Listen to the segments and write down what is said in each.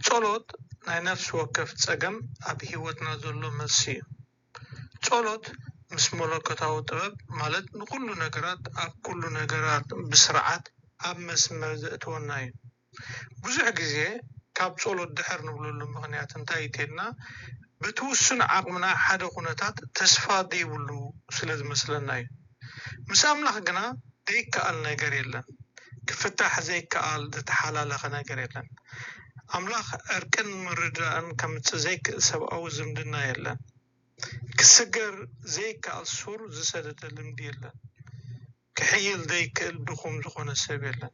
ጸሎት ናይ ነፍስ ወከፍ ጸገም ኣብ ህይወትና ዘሎ መልሲ ጸሎት ምስ መለኮታዊ ጥበብ ማለት ንኩሉ ነገራት ኣብ ኩሉ ነገራት ብስርዓት ኣብ መስመር ዘእትወና እዩ ብዙሕ ግዜ ካብ ጸሎት ድሕር ንብለሉ ምክንያት እንታይ እንተይልና በትውስን ዓቅምና ሓደ ኩነታት ተስፋ ዘይብሉ ስለዝመስለና እዩ ምስ ኣምላኽ ግና ዘይከኣል ነገር የለን ክፍታሕ ዘይከኣል ዝተሓላለኸ ነገር የለን ኣምላኽ እርቅን ምርዳእን ከምጽእ ዘይክእል ሰብኣዊ ዝምድና የለን ክስገር ዘይከኣል ሱር ዝሰደደ ልምዲ የለን ክሕይል ዘይክእል ድኹም ዝኾነ ሰብ የለን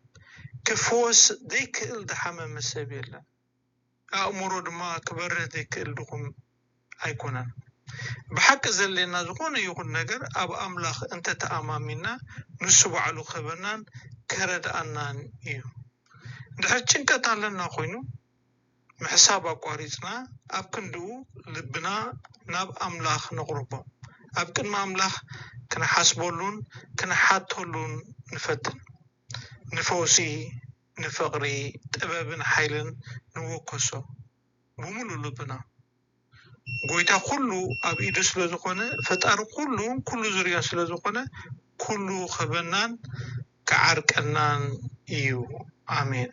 ክፍወስ ዘይክእል ድሓመመ ሰብ የለን ኣእምሮ ድማ ክበርህ ዘይክእል ድኹም ኣይኮነን ብሓቂ ዘለና ዝኾነ ይኹን ነገር ኣብ ኣምላኽ እንተተኣማሚና ንሱ ባዕሉ ክበናን ክረድኣናን እዩ ድሕሪ ጭንቀት ኣለና ኮይኑ ምሕሳብ ኣቋሪፅና ኣብ ክንድኡ ልብና ናብ ኣምላኽ ነቕርቦ ኣብ ቅድሚ ኣምላኽ ክንሓስበሉን ክንሓተሉን ንፈትን ንፈውሲ ንፍቕሪ ጥበብን ሓይልን ንወከሶ ብምሉእ ልብና ጎይታ ኩሉ ኣብ ኢዱ ስለ ዝኾነ ፈጣሪ ኩሉ ዝርዮ ስለ ዝኾነ ኩሉ ክበናን ክዓርቀናን እዩ ኣሜን